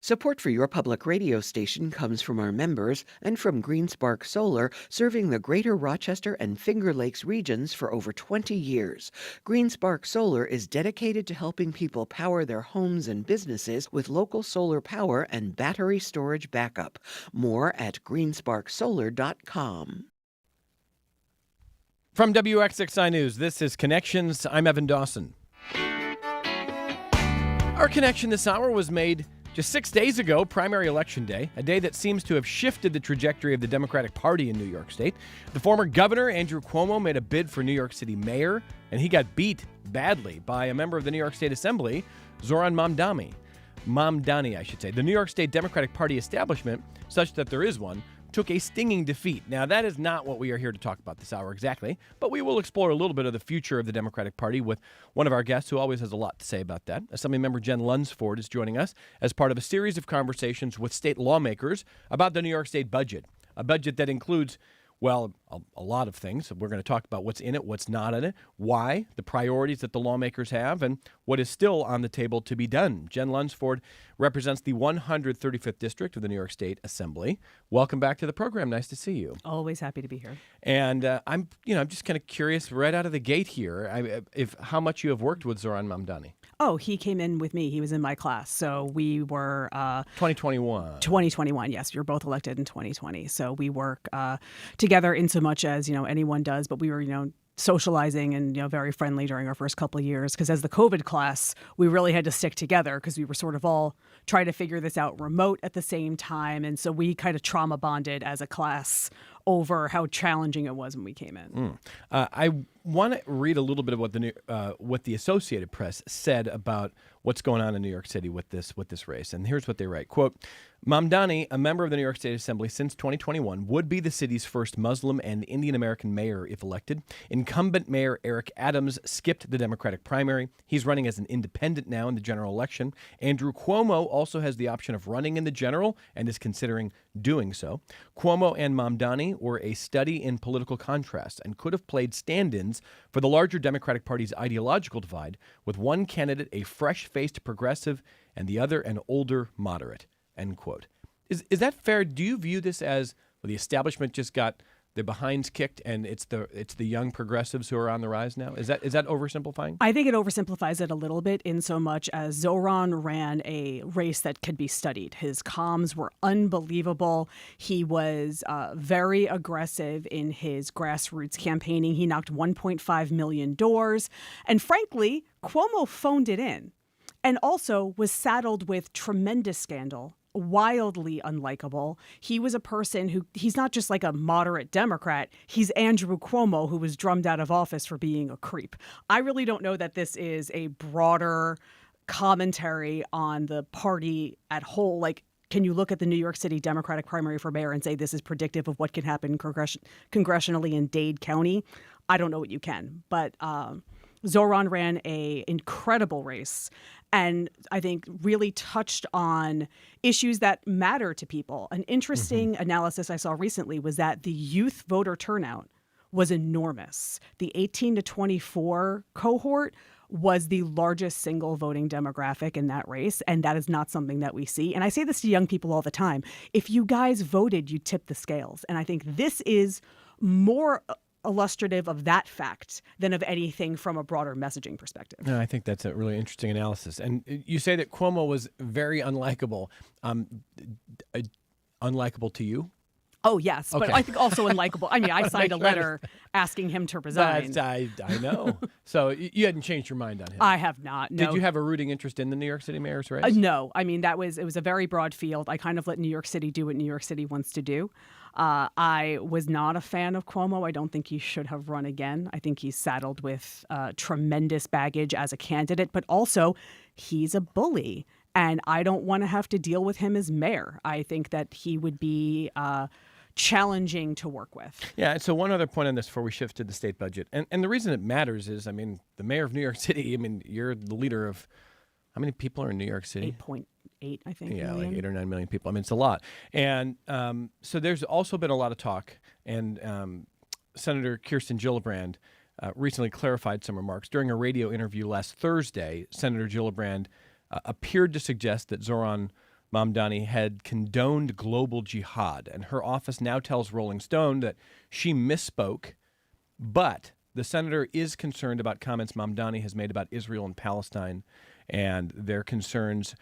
Support for your public radio station comes from our members and from GreenSpark Solar, serving the greater Rochester and Finger Lakes regions for over 20 years. GreenSpark Solar is dedicated to helping people power their homes and businesses with local solar power and battery storage backup. More at greensparksolar.com. From WXXI News, this is Connections. I'm Evan Dawson. Our connection this hour was made just 6 days ago, primary election day, a day that seems to have shifted the trajectory of the Democratic Party in New York State. The former governor, Andrew Cuomo, made a bid for New York City mayor, and he got beat badly by a member of the New York State Assembly, Zohran Mamdani. The New York State Democratic Party establishment, such that there is one, took a stinging defeat. Now, that is not what we are here to talk about this hour exactly, but we will explore a little bit of the future of the Democratic Party with one of our guests who always has a lot to say about that. Assemblymember Jen Lunsford is joining us as part of a series of conversations with state lawmakers about the New York State budget, a budget that includes, well, a lot of things. We're going to talk about what's in it, what's not in it, why, the priorities that the lawmakers have, and what is still on the table to be done. Jen Lunsford represents the 135th District of the New York State Assembly. Welcome back to the program. Nice to see you. Always happy to be here. And I'm just kind of curious right out of the gate here, if how much you have worked with Zohran Mamdani. Oh, he came in with me. He was in my class. So we were 2021. 2021, yes. We were both elected in 2020. So we work together in so much as, anyone does. But we were, socializing and, very friendly during our first couple of years. Because as the COVID class, we really had to stick together because we were sort of all trying to figure this out remote at the same time. And so we kind of trauma bonded as a class over how challenging it was when we came in. I want to read a little bit of what the Associated Press said about what's going on in New York City with this race. And here's what they write. Quote, Mamdani, a member of the New York State Assembly since 2021, would be the city's first Muslim and Indian American mayor if elected. Incumbent Mayor Eric Adams skipped the Democratic primary. He's running as an independent now in the general election. Andrew Cuomo also has the option of running in the general and is considering doing so. Cuomo and Mamdani were a study in political contrast and could have played stand-ins for the larger Democratic Party's ideological divide, with one candidate a fresh-faced progressive and the other an older moderate. End quote. Is that fair? Do you view this as the establishment just got their behinds kicked and it's the young progressives who are on the rise now? Is that oversimplifying? I think it oversimplifies it a little bit in so much as Zohran ran a race that could be studied. His comms were unbelievable. He was very aggressive in his grassroots campaigning. He knocked 1.5 million doors. And frankly, Cuomo phoned it in and also was saddled with tremendous scandal. Wildly unlikable. He was a person who, he's not just like a moderate Democrat, he's Andrew Cuomo, who was drummed out of office for being a creep. I really don't know that this is a broader commentary on the party at whole. Like, can you look at the New York City Democratic primary for mayor and say this is predictive of what can happen congressionally in Dade County? I don't know what you can, but Zohran ran an incredible race and I think really touched on issues that matter to people. An interesting analysis I saw recently was that the youth voter turnout was enormous. The 18 to 24 cohort was the largest single voting demographic in that race, and that is not something that we see. And I say this to young people all the time. If you guys voted, you tipped the scales. And I think this is more illustrative of that fact than of anything from a broader messaging perspective. No, I think that's a really interesting analysis. And you say that Cuomo was very unlikable. Unlikable to you? Oh, yes. Okay. But I think also unlikable. I mean, I signed a letter asking him to resign. I know. So you hadn't changed your mind on him? I have not, no. Did you have a rooting interest in the New York City mayor's race? No. I mean, it was a very broad field. I kind of let New York City do what New York City wants to do. I was not a fan of Cuomo. I don't think he should have run again. I think he's saddled with tremendous baggage as a candidate, but also he's a bully. And I don't want to have to deal with him as mayor. I think that he would be challenging to work with. Yeah, so one other point on this before we shift to the state budget. And the reason it matters is, I mean, the mayor of New York City, I mean, you're the leader of, how many people are in New York City? 8.8, I think. Yeah, million. like 8 or 9 million people. I mean, it's a lot. And so there's also been a lot of talk, and Senator Kirsten Gillibrand recently clarified some remarks. During a radio interview last Thursday, Senator Gillibrand appeared to suggest that Zohran Mamdani had condoned global jihad, and her office now tells Rolling Stone that she misspoke, but the senator is concerned about comments Mamdani has made about Israel and Palestine and their concerns.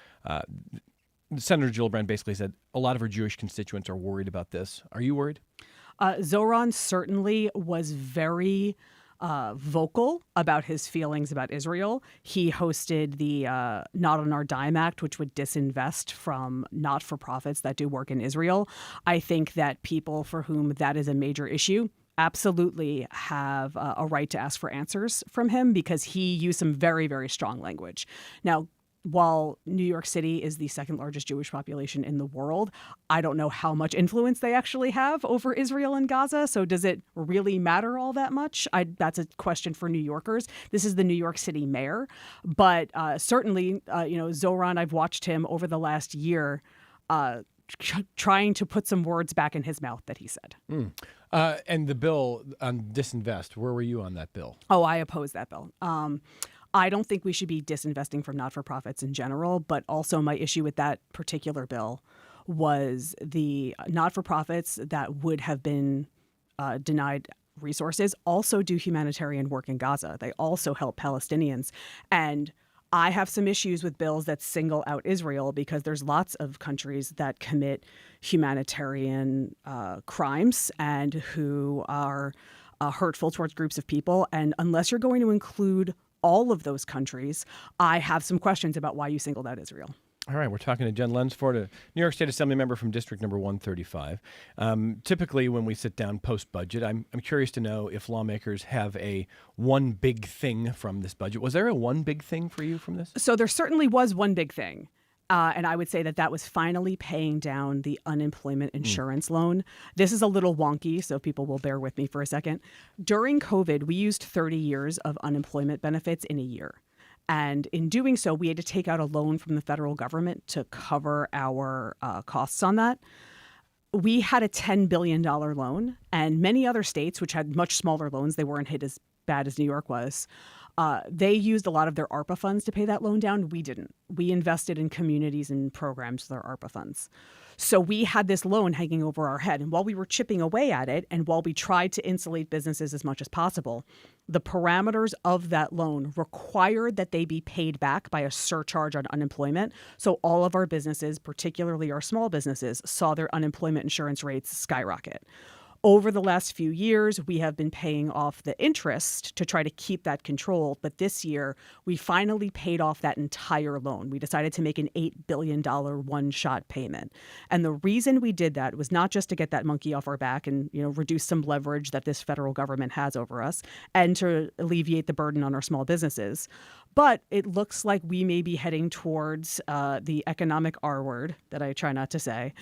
Senator Gillibrand basically said a lot of her Jewish constituents are worried about this. Are you worried? Zoran certainly was very vocal about his feelings about Israel. He hosted the Not on Our Dime Act, which would disinvest from not-for-profits that do work in Israel. I think that people for whom that is a major issue absolutely have a right to ask for answers from him, because he used some very, very strong language. Now, while New York City is the second largest Jewish population in the world, I don't know how much influence they actually have over Israel and Gaza. So does it really matter all that much? That's a question for New Yorkers. This is the New York City mayor. But certainly, Zoran, I've watched him over the last year trying to put some words back in his mouth that he said. And the bill on disinvest, where were you on that bill? Oh, I oppose that bill. I don't think we should be disinvesting from not-for-profits in general, but also my issue with that particular bill was the not-for-profits that would have been denied resources also do humanitarian work in Gaza. They also help Palestinians. And I have some issues with bills that single out Israel, because there's lots of countries that commit humanitarian crimes and who are hurtful towards groups of people. And unless you're going to include all of those countries, I have some questions about why you singled out Israel. All right, we're talking to Jen Lunsford, a New York State Assembly member from District Number 135. Typically, when we sit down post-budget, I'm curious to know if lawmakers have a one big thing from this budget. Was there a one big thing for you from this? So there certainly was one big thing. And I would say that was finally paying down the unemployment insurance loan. This is a little wonky, so people will bear with me for a second. During COVID, we used 30 years of unemployment benefits in a year. And in doing so, we had to take out a loan from the federal government to cover our costs on that. We had a $10 billion loan, and many other states, which had much smaller loans, they weren't hit as bad as New York was, they used a lot of their ARPA funds to pay that loan down. We didn't. We invested in communities and programs with our ARPA funds. So we had this loan hanging over our head. And while we were chipping away at it, and while we tried to insulate businesses as much as possible, the parameters of that loan required that they be paid back by a surcharge on unemployment. So all of our businesses, particularly our small businesses, saw their unemployment insurance rates skyrocket. Over the last few years, we have been paying off the interest to try to keep that controlled. But this year, we finally paid off that entire loan. We decided to make an $8 billion one-shot payment. And the reason we did that was not just to get that monkey off our back and, reduce some leverage that this federal government has over us and to alleviate the burden on our small businesses. But it looks like we may be heading towards the economic R word that I try not to say.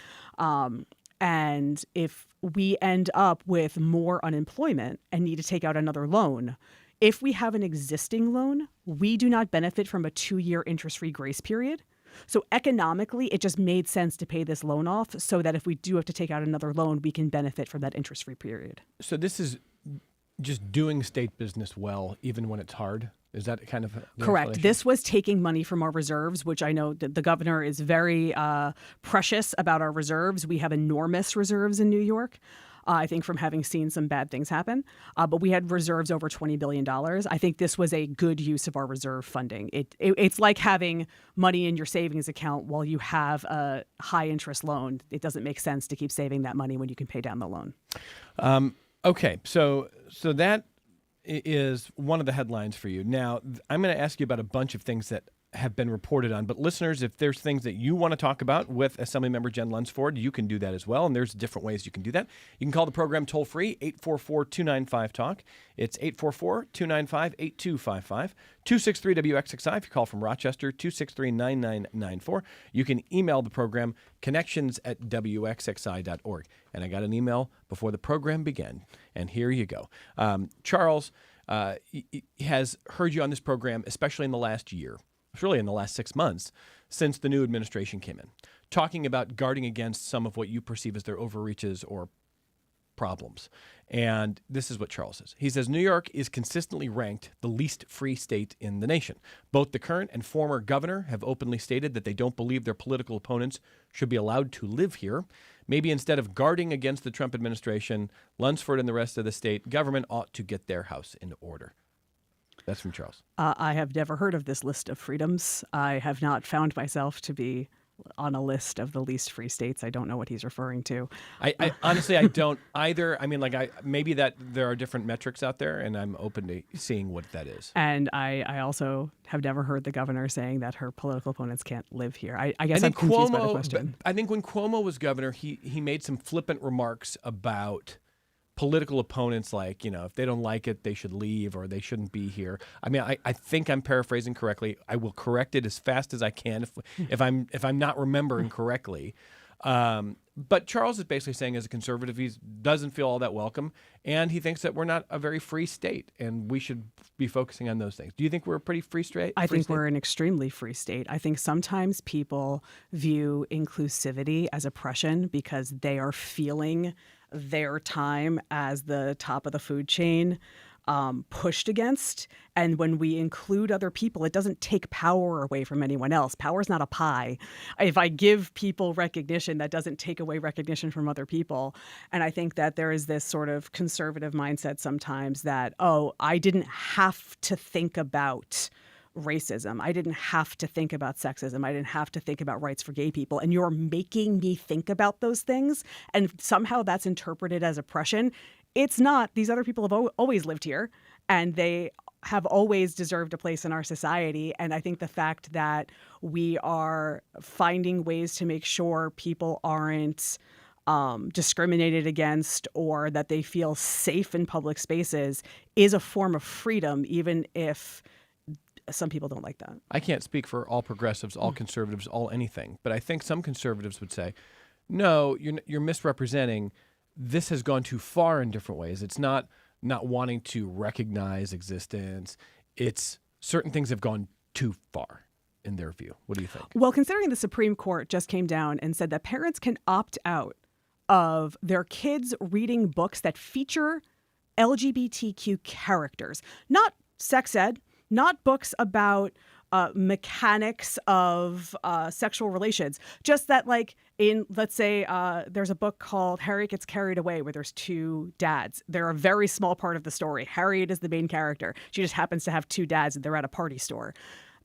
And if we end up with more unemployment and need to take out another loan, if we have an existing loan, we do not benefit from a 2-year interest-free grace period. So economically, it just made sense to pay this loan off so that if we do have to take out another loan, we can benefit from that interest-free period. So this is just doing state business well, even when it's hard? Is that kind of correct? This was taking money from our reserves, which I know that the governor is very precious about our reserves. We have enormous reserves in New York. I think from having seen some bad things happen. But we had reserves over $20 billion. I think this was a good use of our reserve funding. It's like having money in your savings account while you have a high interest loan. It doesn't make sense to keep saving that money when you can pay down the loan. Okay, so that is one of the headlines for you. Now, I'm going to ask you about a bunch of things that have been reported on. But listeners, if there's things that you want to talk about with Assemblymember Jen Lunsford, you can do that as well. And there's different ways you can do that. You can call the program toll free, 844-295-TALK. It's 844-295-8255. 263-WXXI if you call from Rochester, 263-9994. You can email the program, connections@wxxi.org. And I got an email before the program began. And here you go. Charles has heard you on this program, especially in the last year. It's really in the last 6 months since the new administration came in, talking about guarding against some of what you perceive as their overreaches or problems. And this is what Charles says. He says, New York is consistently ranked the least free state in the nation. Both the current and former governor have openly stated that they don't believe their political opponents should be allowed to live here. Maybe instead of guarding against the Trump administration, Lunsford and the rest of the state government ought to get their house in order. That's from Charles. I have never heard of this list of freedoms. I have not found myself to be on a list of the least free states. I don't know what he's referring to. I honestly, I don't either. I mean, maybe that there are different metrics out there, and I'm open to seeing what that is. And I also have never heard the governor saying that her political opponents can't live here. I guess I I'm think confused by the question. I think when Cuomo was governor, he made some flippant remarks about political opponents, like, if they don't like it, they should leave or they shouldn't be here. I mean, I think I'm paraphrasing correctly. I will correct it as fast as I can if I'm not remembering correctly. But Charles is basically saying, as a conservative, he doesn't feel all that welcome, and he thinks that we're not a very free state, and we should be focusing on those things. Do you think we're a pretty free state? I think we're an extremely free state. I think sometimes people view inclusivity as oppression because they are feeling their time as the top of the food chain pushed against. And when we include other people, it doesn't take power away from anyone else. Power is not a pie. If I give people recognition, that doesn't take away recognition from other people. And I think that there is this sort of conservative mindset sometimes that, I didn't have to think about racism. I didn't have to think about sexism. I didn't have to think about rights for gay people. And you're making me think about those things. And somehow that's interpreted as oppression. It's not. These other people have always lived here, and they have always deserved a place in our society. And I think the fact that we are finding ways to make sure people aren't discriminated against or that they feel safe in public spaces is a form of freedom, even if some people don't like that. I can't speak for all progressives, all conservatives, all anything, but I think some conservatives would say, no, you're misrepresenting. This has gone too far in different ways. It's not wanting to recognize existence. It's certain things have gone too far in their view. What do you think? Well, considering the Supreme Court just came down and said that parents can opt out of their kids reading books that feature LGBTQ characters, not sex ed, not books about mechanics of sexual relations, just that, like, let's say there's a book called Harriet Gets Carried Away where there's two dads. They're a very small part of the story. Harriet is the main character. She just happens to have two dads and they're at a party store.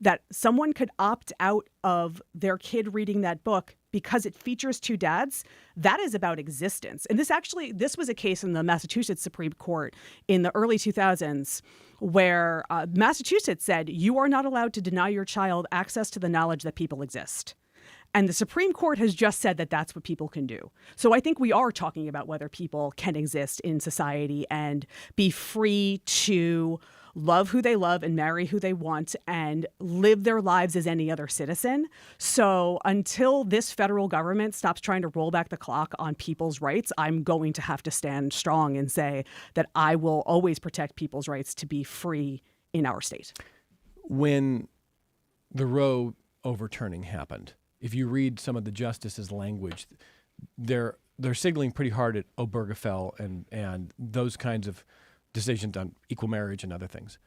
That someone could opt out of their kid reading that book because it features two dads, that is about existence. And this was a case in the Massachusetts Supreme Court in the early 2000s where Massachusetts said you are not allowed to deny your child access to the knowledge that people exist. And the Supreme Court has just said that that's what people can do. So I think we are talking about whether people can exist in society and be free to love who they love and marry who they want and live their lives as any other citizen. So until this federal government stops trying to roll back the clock on people's rights, I'm going to have to stand strong and say that I will always protect people's rights to be free in our state. When the Roe overturning happened, if you read some of the justices' language, they're signaling pretty hard at Obergefell and those kinds of decisions on equal marriage and other things.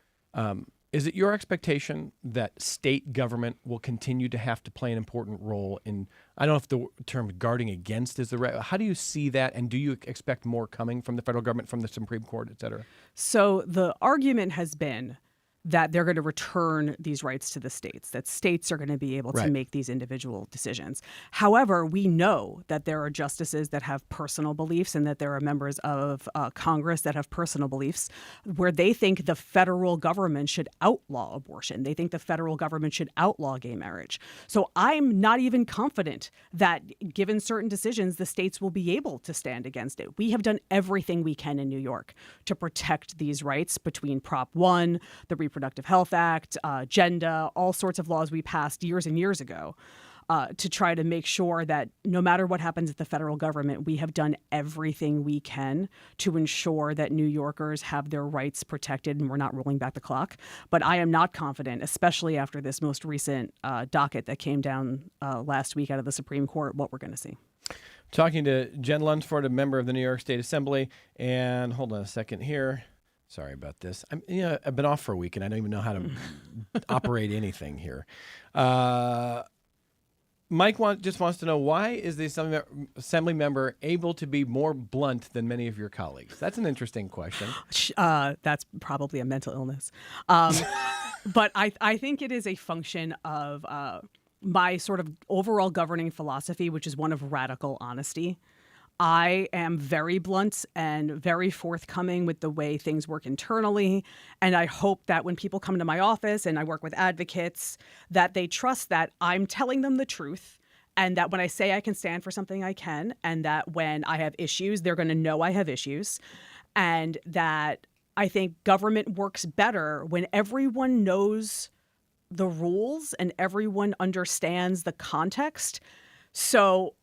Is it your expectation that state government will continue to have to play an important role in, I don't know if the term guarding against is the right, how do you see that? And do you expect more coming from the federal government, from the Supreme Court, et cetera? So the argument has been that they're going to return these rights to the states, that states are going to be able to make these individual decisions. However, we know that there are justices that have personal beliefs and that there are members of Congress that have personal beliefs where they think the federal government should outlaw abortion. They think the federal government should outlaw gay marriage. So I'm not even confident that given certain decisions, the states will be able to stand against it. We have done everything we can in New York to protect these rights between Prop 1, the Reproductive Health Act, GENDA, all sorts of laws we passed years and years ago to try to make sure that no matter what happens at the federal government, we have done everything we can to ensure that New Yorkers have their rights protected and we're not rolling back the clock. But I am not confident, especially after this most recent docket that came down last week out of the Supreme Court, what we're going to see. Talking to Jen Lunsford, a member of the New York State Assembly. And hold on a second here. Sorry about this. I've been off for a week, and I don't even know how to operate anything here. Mike just wants to know, why is the assembly member able to be more blunt than many of your colleagues? That's an interesting question. That's probably a mental illness. But I think it is a function of my sort of overall governing philosophy, which is one of radical honesty. I am very blunt and very forthcoming with the way things work internally. And I hope that when people come to my office and I work with advocates, that they trust that I'm telling them the truth, and that when I say I can stand for something, I can, and that when I have issues, they're going to know I have issues. And that I think government works better when everyone knows the rules and everyone understands the context. So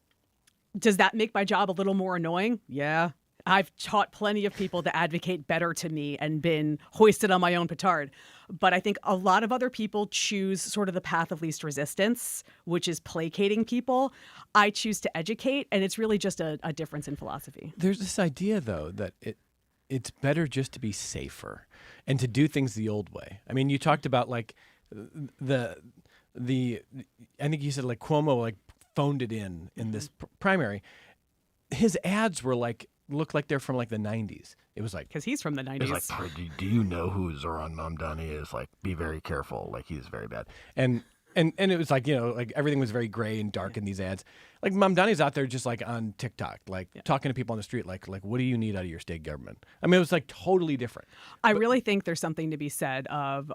does that make my job a little more annoying? Yeah. I've taught plenty of people to advocate better to me and been hoisted on my own petard. But I think a lot of other people choose sort of the path of least resistance, which is placating people. I choose to educate, and it's really just a difference in philosophy. There's this idea, though, that it's better just to be safer and to do things the old way. I mean, you talked about like the I think you said like Cuomo like phoned it in this primary. His ads were looked like they're from like the 90s. It was like, because he's from the 90s. It was like, do you know who Zoran Mamdani is? Like, be very careful. Like, he's very bad. And it was like, like everything was very gray and dark in these ads. Like Mamdani's out there just like on TikTok, like talking to people on the street, like what do you need out of your state government? I mean, it was like totally different. I really think there's something to be said of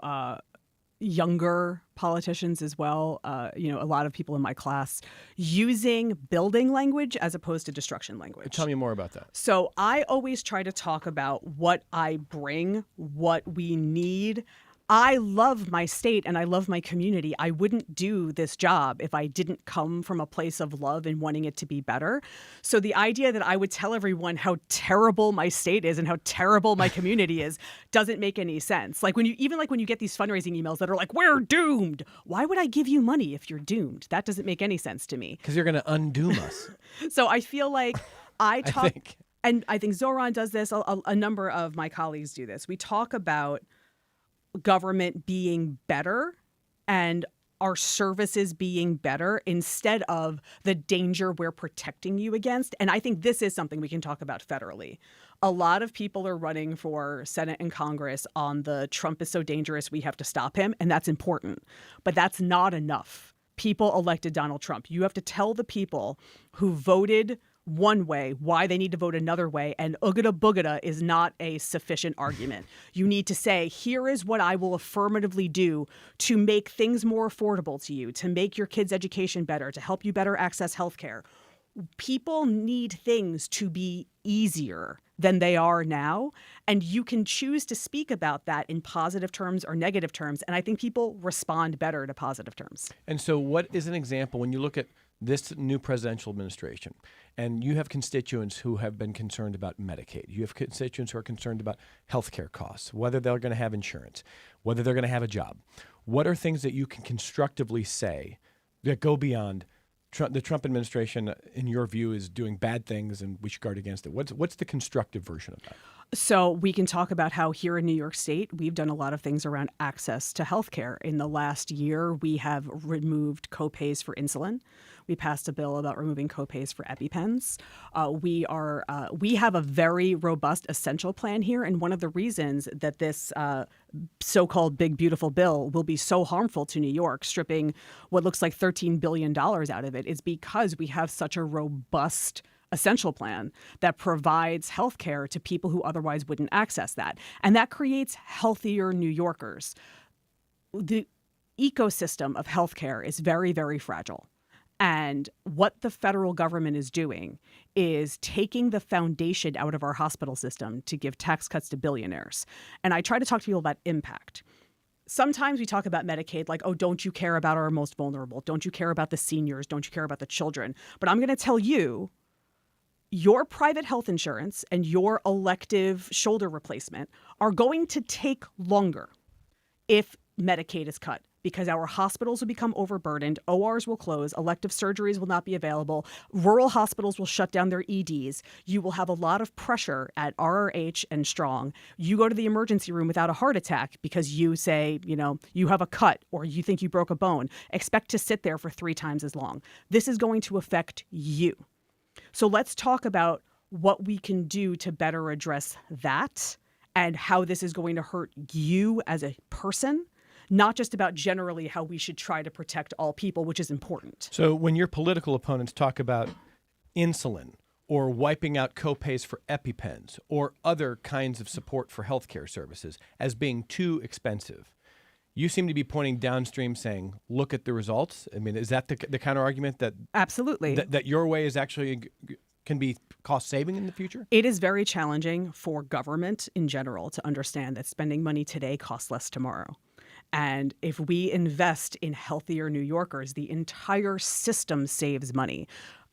younger politicians as well. A lot of people in my class using building language as opposed to destruction language. Tell me more about that. So I always try to talk about what I bring, what we need. I love my state and I love my community. I wouldn't do this job if I didn't come from a place of love and wanting it to be better. So the idea that I would tell everyone how terrible my state is and how terrible my community is doesn't make any sense. Like when you get these fundraising emails that are like, we're doomed. Why would I give you money if you're doomed? That doesn't make any sense to me. Because you're going to undoom us. So I feel like I talk, and I think Zoran does this. A number of my colleagues do this. We talk about government being better and our services being better instead of the danger we're protecting you against. And I think this is something we can talk about federally. A lot of people are running for Senate and Congress on the Trump is so dangerous, we have to stop him. And that's important. But that's not enough. People elected Donald Trump. You have to tell the people who voted one way why they need to vote another way, and oogada boogada is not a sufficient argument. You need to say, here is what I will affirmatively do to make things more affordable to you, to make your kids' education better, to help you better access healthcare. People need things to be easier than they are now, and you can choose to speak about that in positive terms or negative terms, and I think people respond better to positive terms. And so what is an example when you look at this new presidential administration, and you have constituents who have been concerned about Medicaid. You have constituents who are concerned about healthcare costs, whether they're going to have insurance, whether they're going to have a job. What are things that you can constructively say that go beyond the Trump administration, in your view, is doing bad things and we should guard against it? What's the constructive version of that? So we can talk about how here in New York State, we've done a lot of things around access to healthcare. In the last year, we have removed copays for insulin. We passed a bill about removing copays for EpiPens. We have a very robust essential plan here, and one of the reasons that this so-called big beautiful bill will be so harmful to New York, stripping what looks like $13 billion out of it, is because we have such a robust essential plan that provides health care to people who otherwise wouldn't access that. And that creates healthier New Yorkers. The ecosystem of healthcare is very, very fragile. And what the federal government is doing is taking the foundation out of our hospital system to give tax cuts to billionaires. And I try to talk to people about impact. Sometimes we talk about Medicaid like, oh, don't you care about our most vulnerable? Don't you care about the seniors? Don't you care about the children? But I'm going to tell you, your private health insurance and your elective shoulder replacement are going to take longer if Medicaid is cut, because our hospitals will become overburdened, ORs will close, elective surgeries will not be available, rural hospitals will shut down their EDs. You will have a lot of pressure at RRH and Strong. You go to the emergency room without a heart attack because you say, you have a cut or you think you broke a bone. Expect to sit there for 3 times as long. This is going to affect you. So let's talk about what we can do to better address that and how this is going to hurt you as a person, not just about generally how we should try to protect all people, which is important. So when your political opponents talk about insulin or wiping out copays for EpiPens or other kinds of support for healthcare services as being too expensive, you seem to be pointing downstream saying, look at the results. I mean, is that the counter argument that absolutely that your way is actually can be cost saving in the future? It is very challenging for government in general to understand that spending money today costs less tomorrow. And if we invest in healthier New Yorkers, the entire system saves money.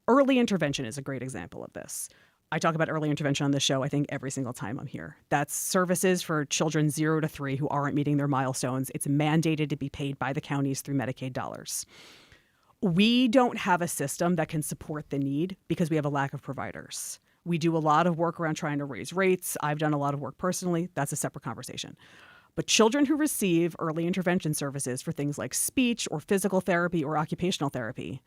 Early intervention is a great example of this. I talk about early intervention on this show, I think, every single time I'm here. That's services for children 0 to 3 who aren't meeting their milestones. It's mandated to be paid by the counties through Medicaid dollars. We don't have a system that can support the need because we have a lack of providers. We do a lot of work around trying to raise rates. I've done a lot of work personally. That's a separate conversation. But children who receive early intervention services for things like speech or physical therapy or occupational therapy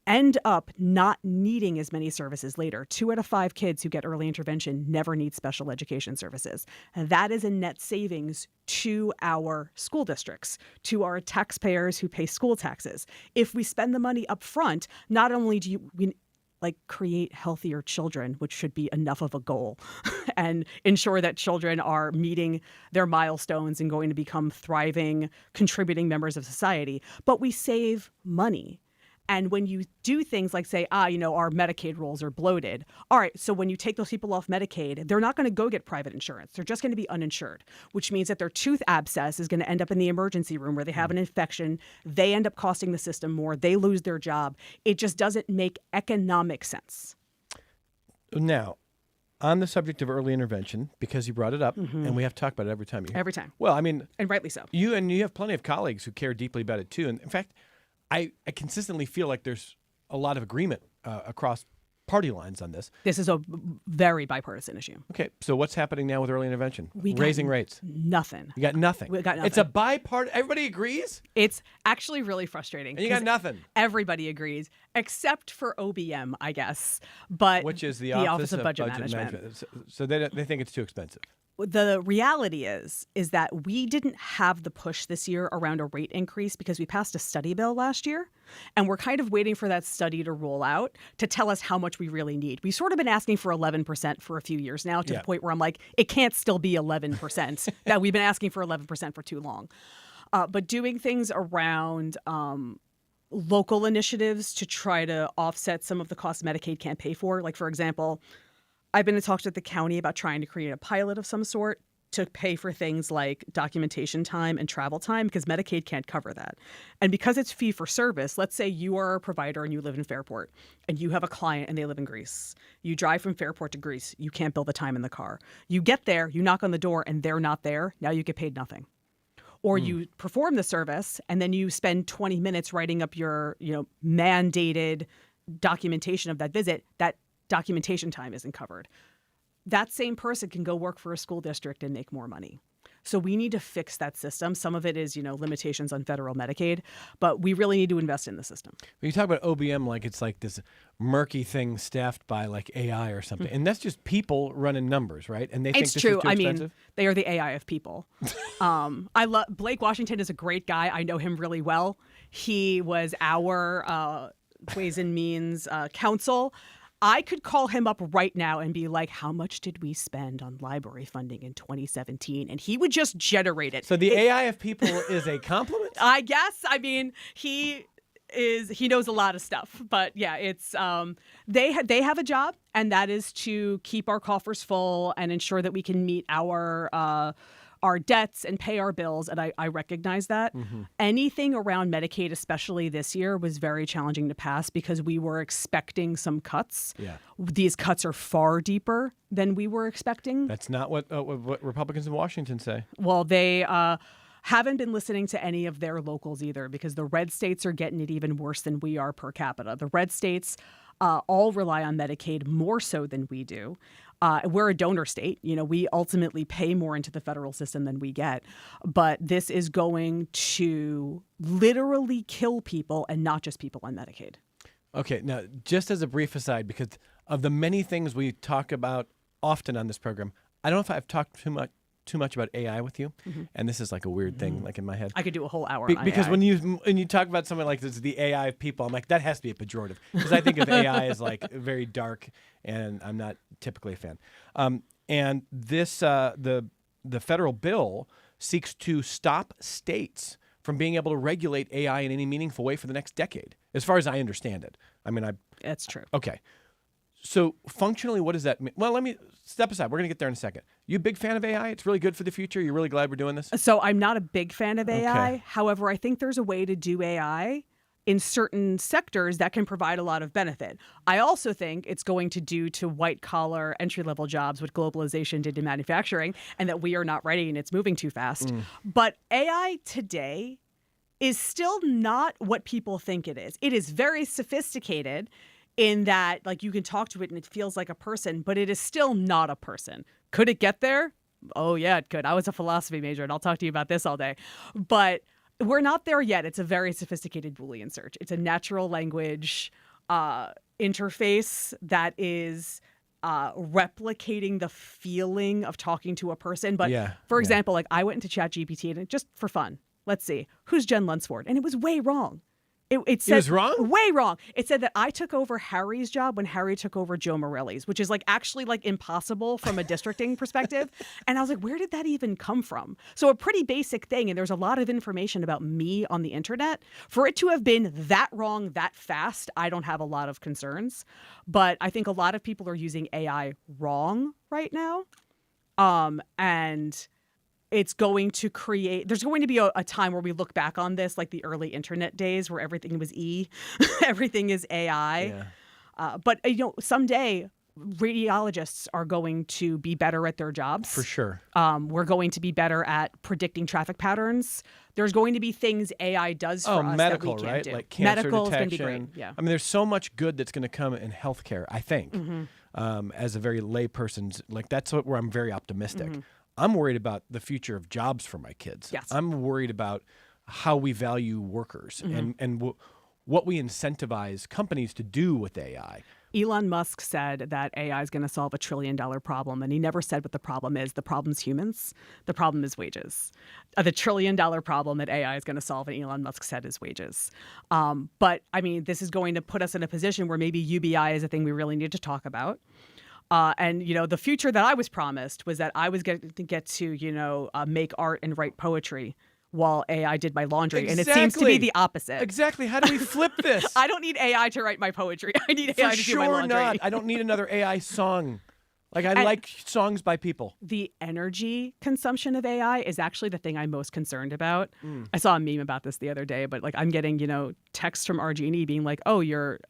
end up not needing as many services later. 2 out of 5 kids who get early intervention never need special education services. And that is a net savings to our school districts, to our taxpayers who pay school taxes. If we spend the money up front, not only do we create healthier children, which should be enough of a goal, and ensure that children are meeting their milestones and going to become thriving, contributing members of society, but we save money. And when you do things like say, our Medicaid rolls are bloated. All right, so when you take those people off Medicaid, they're not going to go get private insurance. They're just going to be uninsured, which means that their tooth abscess is going to end up in the emergency room where they have an infection. They end up costing the system more. They lose their job. It just doesn't make economic sense. Now, on the subject of early intervention, because you brought it up, and we have to talk about it every time. Every time. Well, I mean. And rightly so. You have plenty of colleagues who care deeply about it, too. And in fact, I consistently feel like there's a lot of agreement across party lines on this. This is a very bipartisan issue. Okay, so what's happening now with early intervention? We got raising rates. Nothing. You got nothing. We got nothing. It's a bipartisan. Everybody agrees? It's actually really frustrating. And you got nothing. Everybody agrees, except for OBM, I guess. But which is the Office of Budget Management. So they think it's too expensive. The reality is that we didn't have the push this year around a rate increase because we passed a study bill last year, and we're kind of waiting for that study to roll out to tell us how much we really need. We've sort of been asking for 11% for a few years now to the point where I'm like, it can't still be 11%. That we've been asking for 11% for too long. But doing things around local initiatives to try to offset some of the costs Medicaid can't pay for, like, for example, I've been in talks with the county about trying to create a pilot of some sort to pay for things like documentation time and travel time because Medicaid can't cover that. And because it's fee for service, let's say you are a provider and you live in Fairport and you have a client and they live in Greece. You drive from Fairport to Greece. You can't bill the time in the car. You get there, you knock on the door and they're not there. Now you get paid nothing. Or you perform the service and then you spend 20 minutes writing up your, mandated documentation of that visit. That documentation time isn't covered. That same person can go work for a school district and make more money. So we need to fix that system. Some of it is, limitations on federal Medicaid, but we really need to invest in the system. When you talk about OBM like it's like this murky thing staffed by like AI or something, and that's just people running numbers, right? And they think it's this true. is too expensive? I mean, they are the AI of people. I love Blake Washington is a great guy. I know him really well. He was our Ways and Means counsel. I could call him up right now and be like, how much did we spend on library funding in 2017? And he would just generate it. So the AI of people is a compliment? I guess. I mean, he knows a lot of stuff. But yeah, it's they have a job, and that is to keep our coffers full and ensure that we can meet our debts and pay our bills, and I recognize that. Anything around Medicaid, especially this year, was very challenging to pass because we were expecting some cuts. Yeah. These cuts are far deeper than we were expecting. That's not what Republicans in Washington say. Well, they Haven't been listening to any of their locals either, because the red states are getting it even worse than we are per capita. The red states all rely on Medicaid more so than we do. We're a donor state. We ultimately pay more into the federal system than we get. But this is going to literally kill people, and not just people on Medicaid. Okay, now, just as a brief aside, because of the many things we talk about often on this program, I don't know if I've talked too much about AI with you, and this is like a weird thing, like in my head. I could do a whole hour on Because AI. when you talk about something like this, the AI of people, I'm like, that has to be a pejorative, because I think of AI as like very dark, and I'm not typically a fan. And this the federal bill seeks to stop states from being able to regulate AI in any meaningful way for the next decade, as far as I understand it. I mean, That's true. okay. So functionally, what does that mean? Well, let me step aside. We're going to get there in a second. You a big fan of AI? It's really good for the future. You're really glad we're doing this? So I'm not a big fan of AI. Okay. However, I think there's a way to do AI in certain sectors that can provide a lot of benefit. I also think it's going to do to white-collar, entry-level jobs what globalization did to manufacturing, and that we are not ready and it's moving too fast. But AI today is still not what people think it is. It is very sophisticated in that, like, you can talk to it and it feels like a person, but it is still not a person. Could it get there? Oh, yeah, it could. I was a philosophy major, and I'll talk to you about this all day. But we're not there yet. It's a very sophisticated Boolean search. It's a natural language interface that is replicating the feeling of talking to a person. But for example, like, I went into ChatGPT, and just for fun, let's see, who's Jen Lunsford? And it was way wrong. It said, was wrong? Way wrong. It said that I took over Harry's job when Harry took over Joe Morelli's, which is like actually like impossible from a districting perspective. And I was like, where did that even come from? So a pretty basic thing. And there's a lot of information about me on the internet. For it to have been that wrong that fast, I don't have a lot of concerns. But I think a lot of people are using AI wrong right now. And it's going to there's going to be a time where we look back on this like the early internet days where everything was everything is AI. But someday radiologists are going to be better at their jobs. For sure. We're going to be better at predicting traffic patterns. There's going to be things AI does for us medical, that we can't right? do. Like cancer Medical detection. is going to be great. Yeah. I mean, there's so much good that's going to come in healthcare, I think, as a very layperson's, like that's where I'm very optimistic. I'm worried about the future of jobs for my kids. Yes. I'm worried about how we value workers and what we incentivize companies to do with AI. Elon Musk said that AI is going to solve $1 trillion problem, and he never said what the problem is. The problem's humans. The problem is wages. The $1 trillion problem that AI is going to solve, and Elon Musk said, is wages. But, I mean, this is going to put us in a position where maybe UBI is a thing we really need to talk about. And, the future that I was promised was that I was going to get to, make art and write poetry while AI did my laundry. And it seems to be the opposite. Exactly. How do we flip this? I don't need AI to write my poetry. I need AI to do my laundry. Not. I don't need another AI song. Like, I like songs by people. The energy consumption of AI is actually the thing I'm most concerned about. I saw a meme about this the other day, but like I'm getting, texts from RG&E being like, oh, your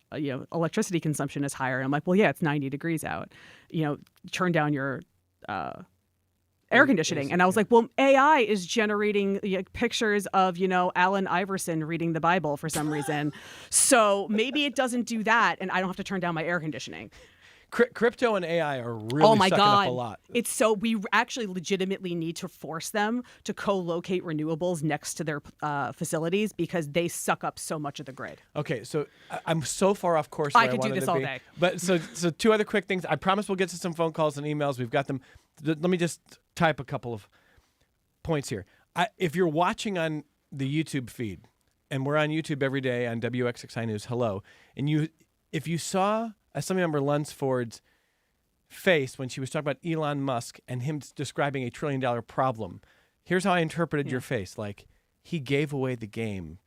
electricity consumption is higher. And I'm like, well, yeah, it's 90 degrees out. Turn down your air conditioning. And I was like, well, AI is generating pictures of, Allen Iverson reading the Bible for some reason. So maybe it doesn't do that, and I don't have to turn down my air conditioning. Crypto and AI are really sucking up a lot. It's so we actually legitimately need to force them to co-locate renewables next to their facilities because they suck up so much of the grid. Okay, so I'm so far off course. I could do this all day. But so two other quick things. I promise we'll get to some phone calls and emails. We've got them. Let me just type a couple of points here. If you're watching on the YouTube feed, and we're on YouTube every day on WXXI News, hello, and if you saw Assemblymember Lunsford's face when she was talking about Elon Musk and him describing $1 trillion problem, here's how I interpreted your face. Like, he gave away the game.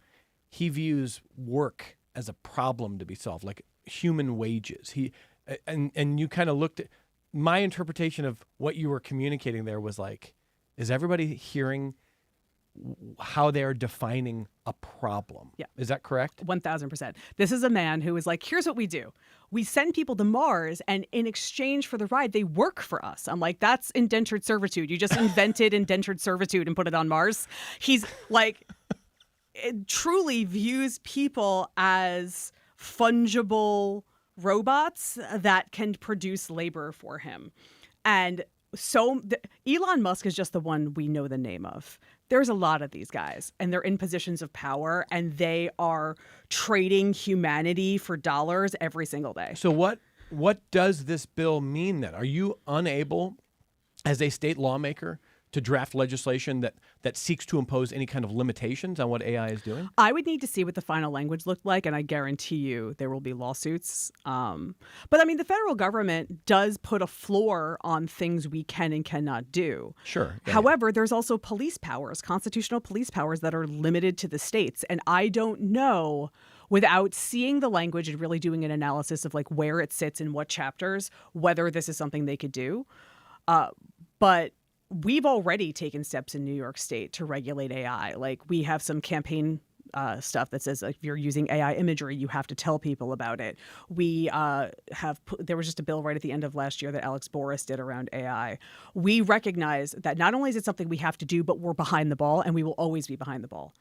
He views work as a problem to be solved, like human wages. And you kind of looked at my interpretation of what you were communicating there was like, is everybody hearing how they're defining a problem. Yeah. Is that correct? 1,000%. This is a man who is like, here's what we do. We send people to Mars, and in exchange for the ride, they work for us. I'm like, that's indentured servitude. You just invented indentured servitude and put it on Mars. He's like, it truly views people as fungible robots that can produce labor for him. And so Elon Musk is just the one we know the name of. There's a lot of these guys, and they're in positions of power, and they are trading humanity for dollars every single day. So what does this bill mean then? Are you unable, as a state lawmaker, to draft legislation that seeks to impose any kind of limitations on what AI is doing? I would need to see what the final language looked like, and I guarantee you there will be lawsuits. But I mean, the federal government does put a floor on things we can and cannot do. Sure. Yeah. However, there's also police powers, constitutional police powers that are limited to the states. And I don't know, without seeing the language and really doing an analysis of like where it sits in what chapters, whether this is something they could do. But we've already taken steps in New York State to regulate AI. Like we have some campaign stuff that says like, if you're using AI imagery, you have to tell people about it. We there was just a bill right at the end of last year that Alex Boris did around AI. We recognize that not only is it something we have to do, but we're behind the ball, and we will always be behind the ball.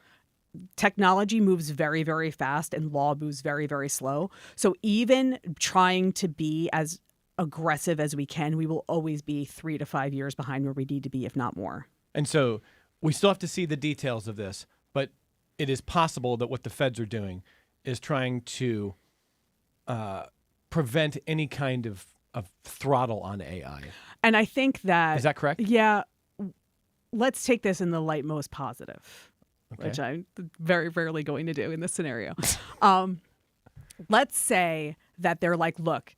Technology moves very, very fast, and law moves very, very slow. So even trying to be as aggressive as we can, we will always be 3 to 5 years behind where we need to be, if not more. And so we still have to see the details of this, but it is possible that what the feds are doing is trying to prevent any kind of throttle on AI. And I think that... Is that correct? Yeah. Let's take this in the light most positive, Okay. which I'm very rarely going to do in this scenario. Let's say that they're like, look,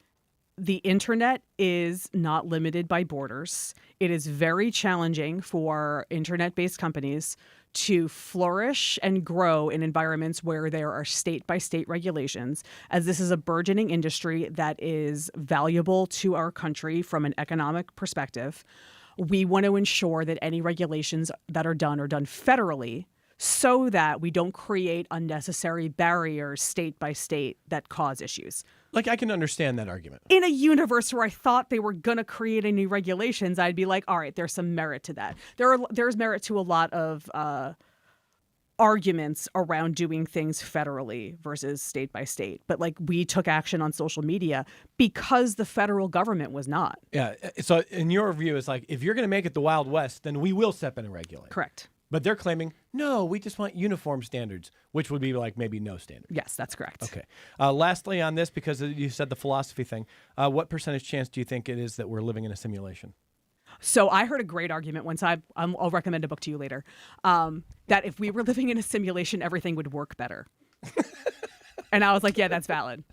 the internet is not limited by borders. It is very challenging for internet-based companies to flourish and grow in environments where there are state-by-state regulations, as this is a burgeoning industry that is valuable to our country from an economic perspective. We want to ensure that any regulations that are done federally, so that we don't create unnecessary barriers state by state that cause issues. Like, I can understand that argument. In a universe where I thought they were going to create any regulations, I'd be like, all right, there's some merit to that. There's merit to a lot of arguments around doing things federally versus state by state. But like, we took action on social media because the federal government was not. Yeah. So in your view, it's like, if you're going to make it the Wild West, then we will step in and regulate. Correct. But they're claiming, no, we just want uniform standards, which would be like maybe no standard. Yes, that's correct. Okay. Lastly on this, because you said the philosophy thing, what percentage chance do you think it is that we're living in a simulation? So I heard a great argument once. I'll recommend a book to you later. That if we were living in a simulation, everything would work better. And I was like, yeah, that's valid.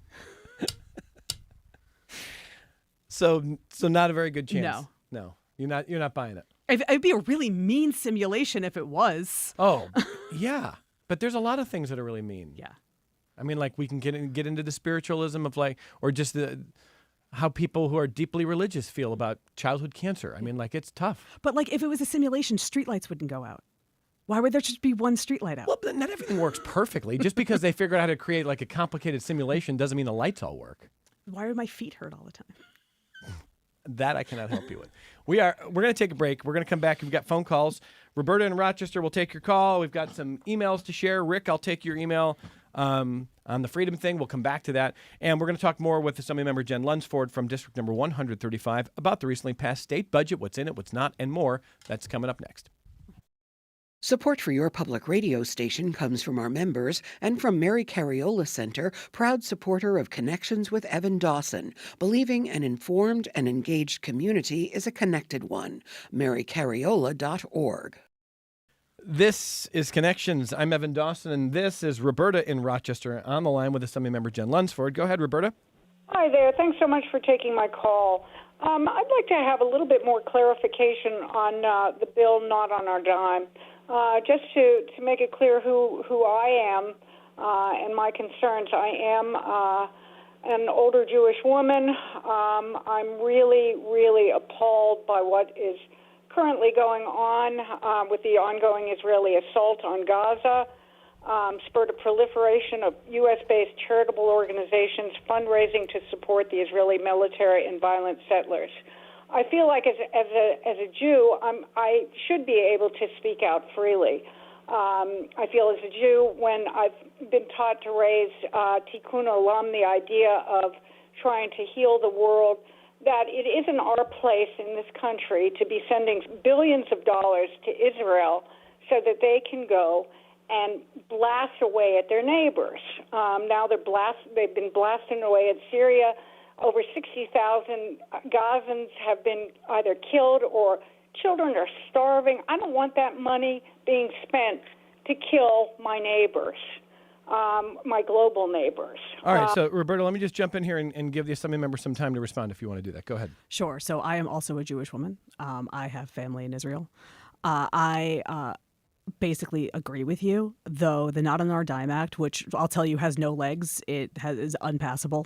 So not a very good chance. No. No, you're not buying it. It'd be a really mean simulation if it was. Oh, yeah. But there's a lot of things that are really mean. Yeah. I mean, like we can get into the spiritualism of like, or just how people who are deeply religious feel about childhood cancer. I mean, like, it's tough. But like, if it was a simulation, streetlights wouldn't go out. Why would there just be one streetlight out? Well, but not everything works perfectly. Just because they figured out how to create like a complicated simulation doesn't mean the lights all work. Why do my feet hurt all the time? That I cannot help you with. We're going to take a break. We're going to come back. We've got phone calls. Roberta in Rochester will take your call. We've got some emails to share. Rick, I'll take your email on the freedom thing. We'll come back to that. And we're going to talk more with Assembly Member Jen Lunsford from District Number 135 about the recently passed state budget, what's in it, what's not, and more. That's coming up next. Support for your public radio station comes from our members and from Mary Cariola Center, proud supporter of Connections with Evan Dawson, believing an informed and engaged community is a connected one. marycariola.org. This is Connections. I'm Evan Dawson, and this is Roberta in Rochester on the line with Assembly Member Jen Lunsford. Go ahead, Roberta. Hi there. Thanks so much for taking my call. I'd like to have a little bit more clarification on the bill Not on Our Dime. Just to make it clear who I am and my concerns. I am an older Jewish woman. I'm really, really appalled by what is currently going on with the ongoing Israeli assault on Gaza spurred a proliferation of U.S.-based charitable organizations fundraising to support the Israeli military and violent settlers. I feel like as a Jew, I should be able to speak out freely. I feel as a Jew, when I've been taught to raise tikkun olam, the idea of trying to heal the world, that it isn't our place in this country to be sending billions of dollars to Israel so that they can go and blast away at their neighbors. Now they've been blasting away at Syria. Over 60,000 Gazans have been either killed or children are starving. I don't want that money being spent to kill my neighbors, my global neighbors. All right, so Roberta, let me just jump in here and give the Assembly member some time to respond if you want to do that. Go ahead. Sure. So I am also a Jewish woman. I have family in Israel. I basically agree with you, though the Not on Our Dime Act, which I'll tell you has no legs, is unpassable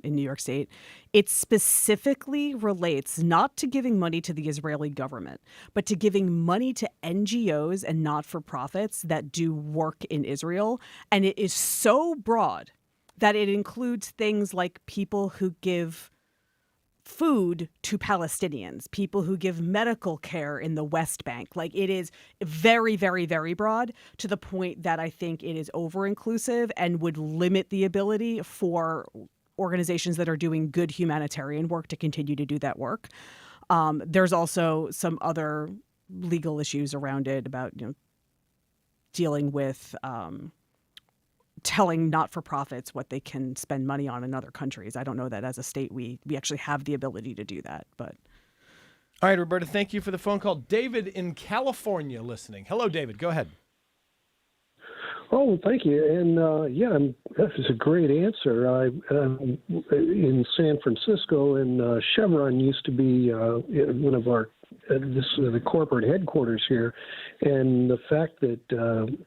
in New York State. It specifically relates not to giving money to the Israeli government, but to giving money to NGOs and not-for-profits that do work in Israel. And it is so broad that it includes things like people who give food to Palestinians, people who give medical care in the West Bank. Like, it is very, very, very broad, to the point that I think it is over-inclusive and would limit the ability for organizations that are doing good humanitarian work to continue to do that work. There's also some other legal issues around it about, dealing with telling not-for-profits what they can spend money on in other countries. I don't know that as a state we actually have the ability to do that. But all right, Roberta, thank you for the phone call. David in California listening. Hello, David. Go ahead. Oh, thank you. And that was a great answer. In San Francisco, and Chevron used to be one of our the corporate headquarters here, and the fact that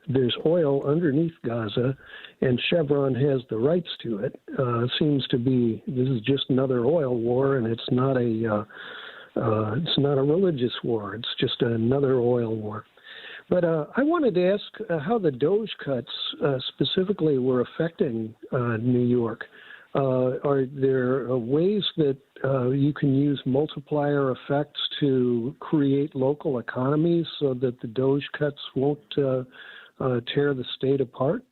there's oil underneath Gaza, and Chevron has the rights to it, seems to be this is just another oil war, and it's not a religious war. It's just another oil war. But I wanted to ask how the DOGE cuts specifically were affecting New York. Are there ways that you can use multiplier effects to create local economies so that the DOGE cuts won't tear the state apart?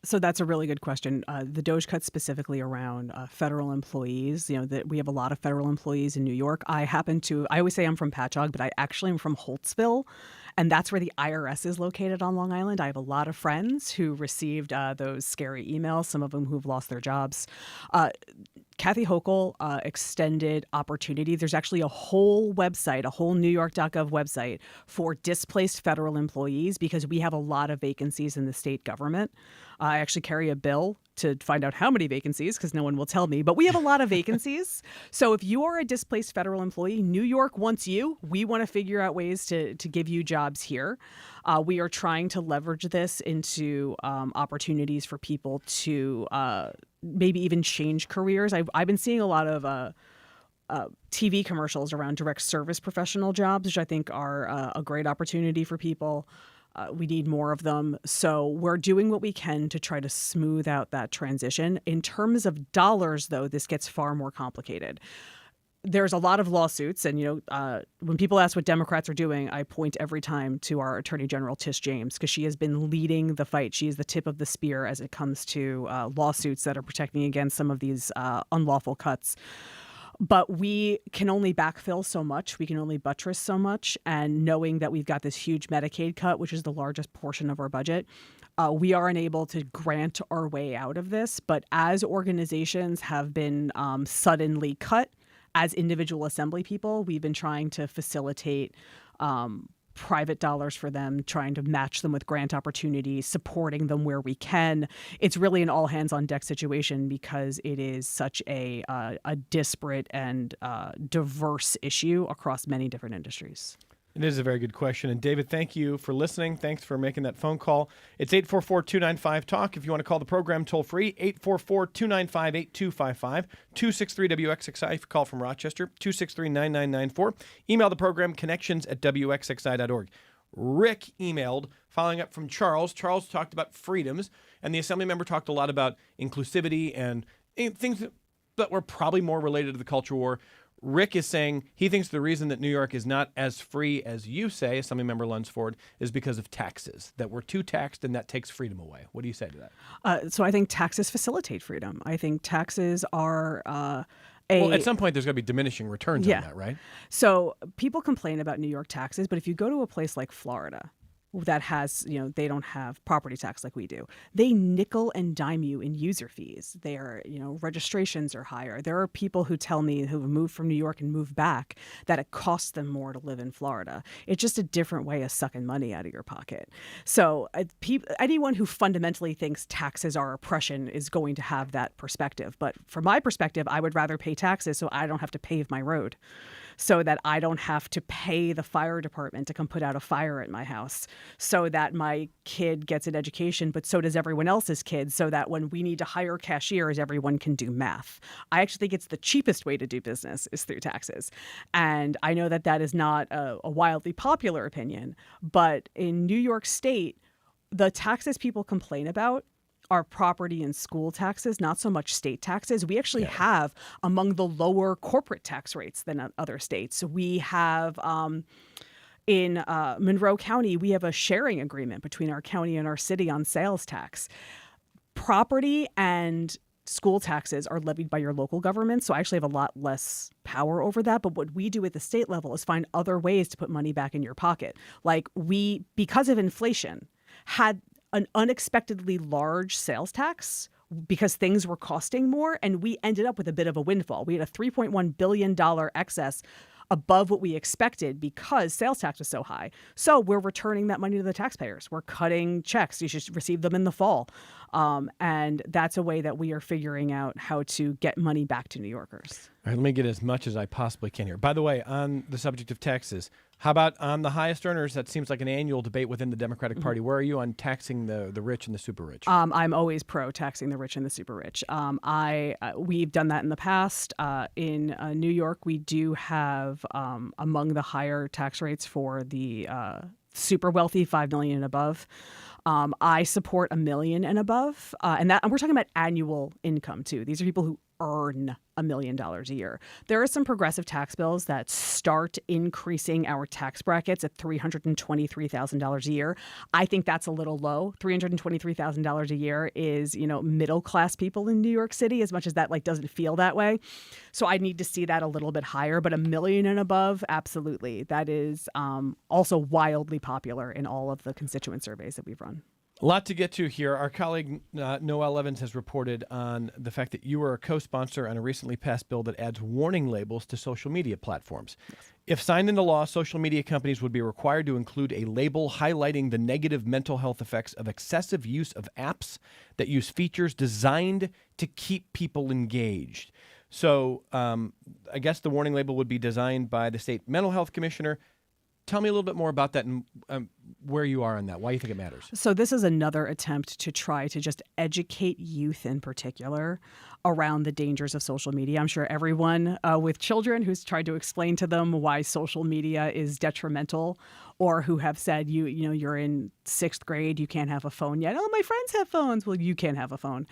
So that's a really good question. The DOGE cuts specifically around federal employees. That we have a lot of federal employees in New York. I always say I'm from Patchogue, but I actually am from Holtzville. And that's where the IRS is located on Long Island. I have a lot of friends who received those scary emails, some of them who've lost their jobs. Kathy Hochul extended opportunity. There's actually a whole website, a whole NewYork.gov website for displaced federal employees, because we have a lot of vacancies in the state government. I actually carry a bill to find out how many vacancies, because no one will tell me, but we have a lot of vacancies. So if you are a displaced federal employee, New York wants you. We want to figure out ways to give you jobs here. We are trying to leverage this into opportunities for people to maybe even change careers. I've been seeing a lot of TV commercials around direct service professional jobs, which I think are a great opportunity for people. We need more of them. So we're doing what we can to try to smooth out that transition. In terms of dollars, though, this gets far more complicated. There's a lot of lawsuits. And, when people ask what Democrats are doing, I point every time to our Attorney General, Tish James, because she has been leading the fight. She is the tip of the spear as it comes to lawsuits that are protecting against some of these unlawful cuts. But we can only backfill so much. We can only buttress so much. And knowing that we've got this huge Medicaid cut, which is the largest portion of our budget, we are unable to grant our way out of this. But as organizations have been suddenly cut, as individual assembly people, we've been trying to facilitate private dollars for them, trying to match them with grant opportunities, supporting them where we can. It's really an all hands on deck situation, because it is such a disparate and diverse issue across many different industries. It is a very good question. And David, thank you for listening. Thanks for making that phone call. It's 844-295-TALK. If you want to call the program toll free, 844-295-8255, 263-WXXI. If you call from Rochester, 263-9994. Email the program connections@WXXI.org. Rick emailed, following up from Charles. Charles talked about freedoms, and the assembly member talked a lot about inclusivity and things that were probably more related to the culture war. Rick is saying he thinks the reason that New York is not as free as you say, Assemblymember Lunsford, is because of taxes, that we're too taxed and that takes freedom away. What do you say to that? So I think taxes facilitate freedom. I think taxes are well, at some point, there's going to be diminishing returns on that, right? So people complain about New York taxes, but if you go to a place like Florida that has, they don't have property tax like we do, they nickel and dime you in user fees. Their, registrations are higher. There are people who tell me who have moved from New York and moved back that it costs them more to live in Florida. It's just a different way of sucking money out of your pocket. So anyone who fundamentally thinks taxes are oppression is going to have that perspective. But from my perspective, I would rather pay taxes so I don't have to pave my road, so that I don't have to pay the fire department to come put out a fire at my house, so that my kid gets an education, but so does everyone else's kids, so that when we need to hire cashiers, everyone can do math. I actually think it's the cheapest way to do business is through taxes. And I know that that is not a wildly popular opinion, but in New York State, the taxes people complain about are property and school taxes, not so much state taxes. We actually have among the lower corporate tax rates than other states. We have in Monroe County, we have a sharing agreement between our county and our city on sales tax. Property and school taxes are levied by your local government, so I actually have a lot less power over that. But what we do at the state level is find other ways to put money back in your pocket. Like we, because of inflation, had an unexpectedly large sales tax because things were costing more, and we ended up with a bit of a windfall. We had a $3.1 billion excess above what we expected because sales tax was so high. So we're returning that money to the taxpayers. We're cutting checks. You should receive them in the fall. And that's a way that we are figuring out how to get money back to New Yorkers. All right, let me get as much as I possibly can here. By the way, on the subject of taxes, how about on the highest earners? That seems like an annual debate within the Democratic Party. Where are you on taxing the rich and the super rich? I'm always pro taxing the rich and the super rich. We've done that in the past. In New York, we do have among the higher tax rates for the super wealthy, $5 million and above. I support $1 million and above, and we're talking about annual income too. These are people who earn $1 million a year. There are some progressive tax bills that start increasing our tax brackets at $323,000 a year. I think that's a little low. $323,000 a year is, middle class people in New York City, as much as that doesn't feel that way. So I need to see that a little bit higher, but $1 million and above, absolutely. That is also wildly popular in all of the constituent surveys that we've run. A lot to get to here. Our colleague Noelle Evans has reported on the fact that you are a co-sponsor on a recently passed bill that adds warning labels to social media platforms. Yes. If signed into law, social media companies would be required to include a label highlighting the negative mental health effects of excessive use of apps that use features designed to keep people engaged. So I guess the warning label would be designed by the state mental health commissioner. Tell me a little bit more about that and where you are on that, why you think it matters. So this is another attempt to try to just educate youth in particular around the dangers of social media. I'm sure everyone with children who's tried to explain to them why social media is detrimental, or who have said, you're in 6th grade, you can't have a phone yet. Oh, my friends have phones. Well, you can't have a phone.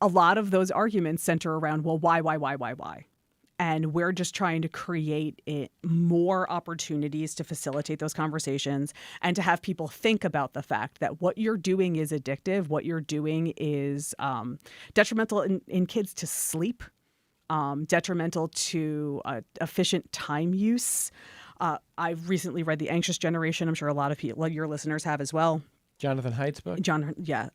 A lot of those arguments center around, well, why? And we're just trying to create more opportunities to facilitate those conversations and to have people think about the fact that what you're doing is addictive. What you're doing is detrimental in kids to sleep, detrimental to efficient time use. I've recently read The Anxious Generation. I'm sure a lot of people, your listeners have as well. Jonathan Haidt's book? Yeah.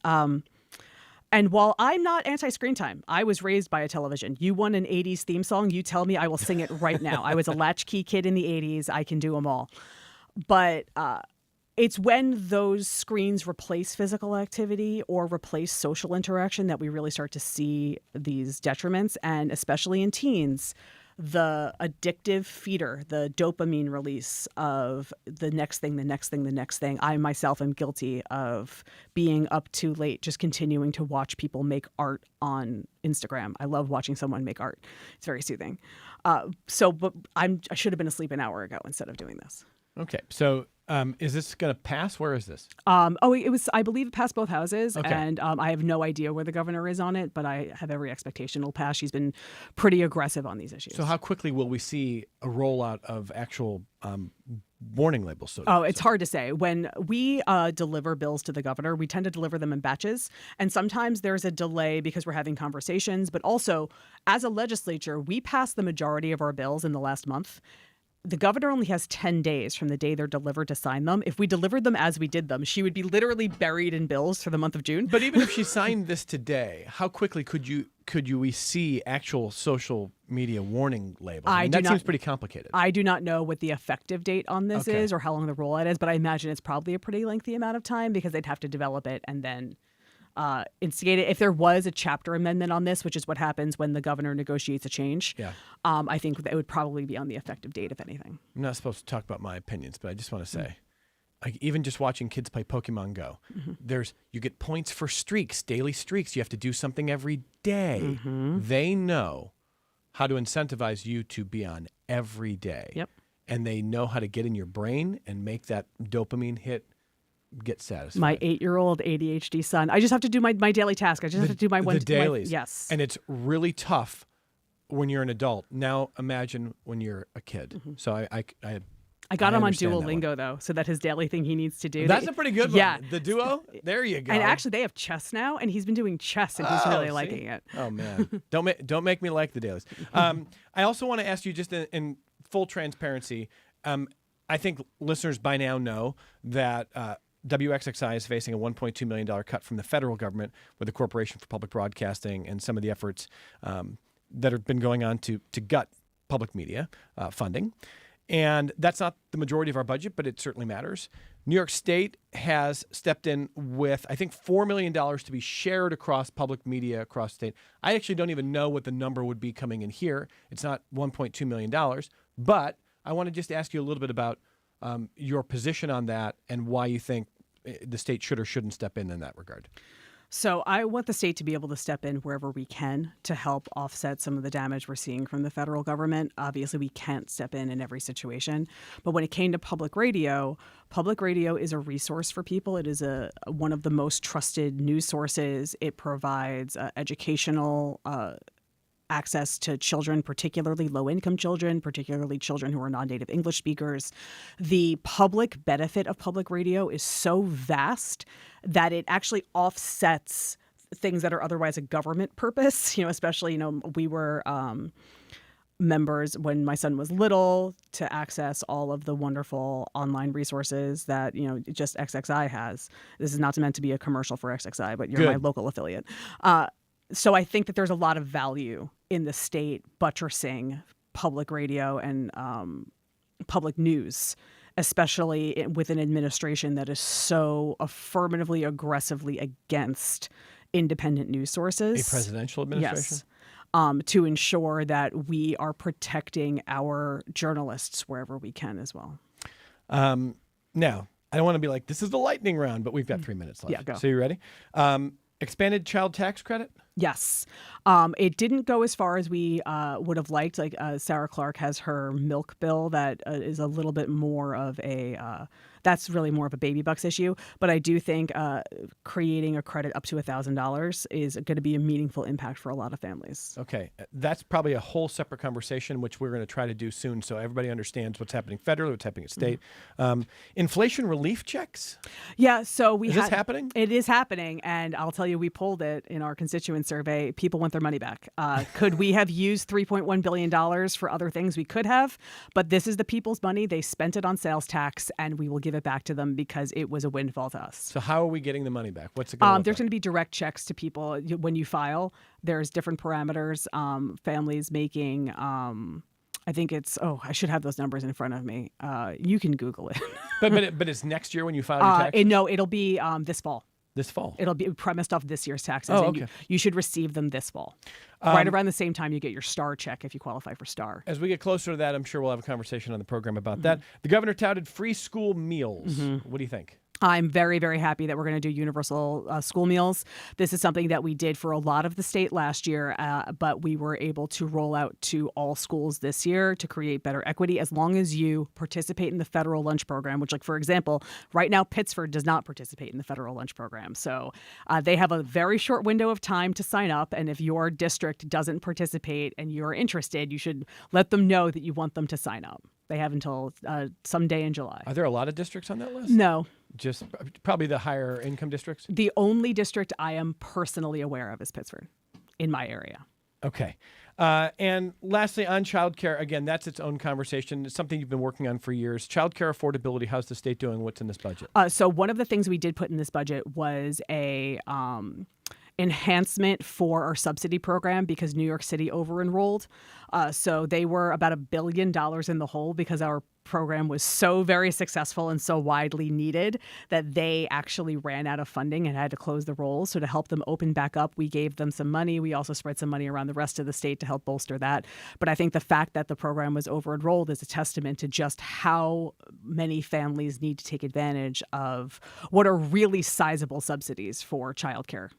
And while I'm not anti-screen time, I was raised by a television. You want an 80s theme song, you tell me, I will sing it right now. I was a latchkey kid in the 80s. I can do them all. But it's when those screens replace physical activity or replace social interaction that we really start to see these detriments. And especially in teens, the addictive feeder, the dopamine release of the next thing, the next thing, the next thing. I myself am guilty of being up too late, just continuing to watch people make art on Instagram. I love watching someone make art. It's very soothing. But I should have been asleep an hour ago instead of doing this. Okay. So is this going to pass? Where is this? It was, I believe it passed both houses, Okay. and I have no idea where the governor is on it, but I have every expectation it'll pass. She's been pretty aggressive on these issues. So how quickly will we see a rollout of actual warning labels? It's hard to say. When we deliver bills to the governor, we tend to deliver them in batches. And sometimes there's a delay because we're having conversations. But also, as a legislature, we pass the majority of our bills in the last month. The governor only has 10 days from the day they're delivered to sign them. If we delivered them as we did them, she would be literally buried in bills for the month of June. But even if she signed this today, how quickly could we see actual social media warning labels? That seems pretty complicated. I do not know what the effective date on this Okay. is or how long the rollout is, but I imagine it's probably a pretty lengthy amount of time because they'd have to develop it and then instigate it. If there was a chapter amendment on this, which is what happens when the governor negotiates a change, I think that it would probably be on the effective date, if anything. I'm not supposed to talk about my opinions, but I just want to say, like, even just watching kids play Pokemon Go, you get points for streaks, daily streaks. You have to do something every day. They know how to incentivize you to be on every day. Yep. And they know how to get in your brain and make that dopamine hit get satisfied. My 8-year-old ADHD son, I just have to do my daily task. I just have to do my one. The dailies. Yes. And it's really tough when you're an adult. Now imagine when you're a kid. So I got him on understand that Duolingo, though, so that his daily thing he needs to do. That's a pretty good one. Yeah. The Duo? There you go. And actually, they have chess now, and he's been doing chess, and he's really liking it. Oh, man. Don't make me like the dailies. I also want to ask you, just in full transparency, I think listeners by now know that WXXI is facing a $1.2 million cut from the federal government with the Corporation for Public Broadcasting and some of the efforts that have been going on to gut public media funding. And that's not the majority of our budget, but it certainly matters. New York State has stepped in with, I think, $4 million to be shared across public media across state. I actually don't even know what the number would be coming in here. It's not $1.2 million. But I want to just ask you a little bit about your position on that and why you think the state should or shouldn't step in that regard. So I want the state to be able to step in wherever we can to help offset some of the damage we're seeing from the federal government. Obviously, we can't step in every situation. But when it came to public radio is a resource for people. It is one of the most trusted news sources. It provides educational access to children, particularly low-income children, particularly children who are non-native English speakers. The public benefit of public radio is so vast that it actually offsets things that are otherwise a government purpose. Especially, we were members when my son was little to access all of the wonderful online resources that, just XXI has. This is not meant to be a commercial for XXI, but you're Good. my local affiliate. So I think that there's a lot of value in the state buttressing public radio and public news, especially with an administration that is so affirmatively, aggressively against independent news sources. A presidential administration? Yes. To ensure that we are protecting our journalists wherever we can as well. Now, I don't want to be like, this is the lightning round, but we've got 3 minutes left. Yeah, go. So you ready? Expanded child tax credit? Yes. It didn't go as far as we would have liked. Like Sarah Clark has her milk bill that is a little bit more of that's really more of a baby bucks issue. But I do think creating a credit up to $1,000 is going to be a meaningful impact for a lot of families. Okay. That's probably a whole separate conversation, which we're going to try to do soon so everybody understands what's happening federally, what's happening at state. Inflation relief checks? Yeah, so Is this happening? It is happening, and I'll tell you, we pulled it in our constituent survey. People want their money back. Could we have used $3.1 billion for other things? We could have, but this is the people's money. They spent it on sales tax, and we will give it back to them because it was a windfall to us. So how are we getting the money back? What's it going to There's going to be direct checks to people when you file. There's different parameters. Families making, I think it's, I should have those numbers in front of me. You can Google it. But it's next year when you file your taxes? No, it'll be this fall. This fall. It'll be premised off this year's taxes. Oh, and okay. you should receive them this fall. Right around the same time you get your STAR check if you qualify for STAR. As we get closer to that, I'm sure we'll have a conversation on the program about that. The governor touted free school meals. What do you think? I'm very, very happy that we're going to do universal school meals. This is something that we did for a lot of the state last year, but we were able to roll out to all schools this year to create better equity as long as you participate in the federal lunch program, which, like, for example, right now Pittsford does not participate in the federal lunch program. So they have a very short window of time to sign up. And if your district doesn't participate and you're interested, you should let them know that you want them to sign up. They have until someday in July. Are there a lot of districts on that list? No. Just probably the higher income districts? The only district I am personally aware of is Pittsford in my area. Okay. And lastly, on childcare, again, that's its own conversation. It's something you've been working on for years. Childcare affordability, how's the state doing? What's in this budget? So one of the things we did put in this budget was a enhancement for our subsidy program because New York City over-enrolled. So they were about $1 billion in the hole because our program was so very successful and so widely needed that they actually ran out of funding and had to close the rolls. So to help them open back up, we gave them some money. We also spread some money around the rest of the state to help bolster that. But I think the fact that the program was over-enrolled is a testament to just how many families need to take advantage of what are really sizable subsidies for childcare.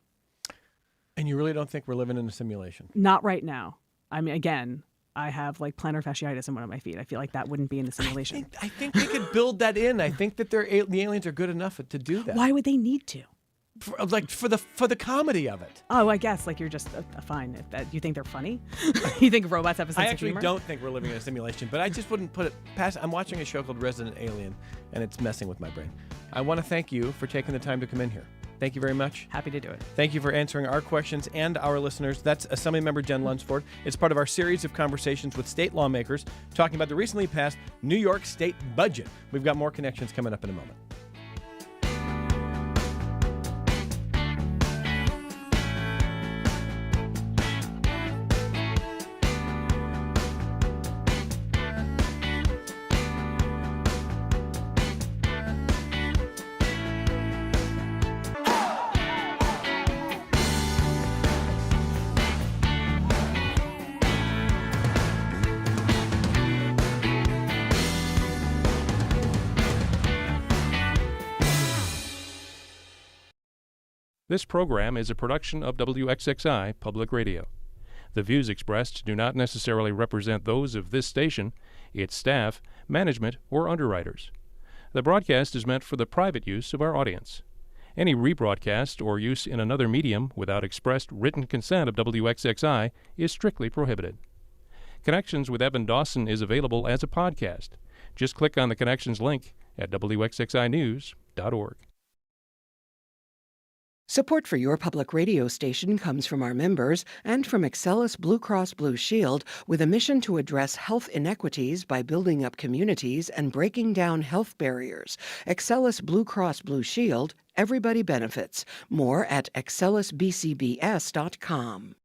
And you really don't think we're living in a simulation? Not right now. I mean, again, I have like plantar fasciitis in one of my feet. I feel like that wouldn't be in the simulation. I think they could build that in. I think that the aliens are good enough to do that. Why would they need to? For the comedy of it. Oh, I guess like you're just fine. If that you think they're funny, you think robots have a sense I of actually humor? don't think we're living in a simulation, but I just wouldn't put it past. I'm watching a show called Resident Alien, and it's messing with my brain. I want to thank you for taking the time to come in here. Thank you very much. Happy to do it. Thank you for answering our questions and our listeners. That's Assemblymember Jen Lunsford. It's part of our series of conversations with state lawmakers talking about the recently passed New York State budget. We've got more connections coming up in a moment. This program is a production of WXXI Public Radio. The views expressed do not necessarily represent those of this station, its staff, management, or underwriters. The broadcast is meant for the private use of our audience. Any rebroadcast or use in another medium without expressed written consent of WXXI is strictly prohibited. Connections with Evan Dawson is available as a podcast. Just click on the Connections link at WXXInews.org. Support for your public radio station comes from our members and from Excellus Blue Cross Blue Shield with a mission to address health inequities by building up communities and breaking down health barriers. Excellus Blue Cross Blue Shield, everybody benefits. More at excellusbcbs.com.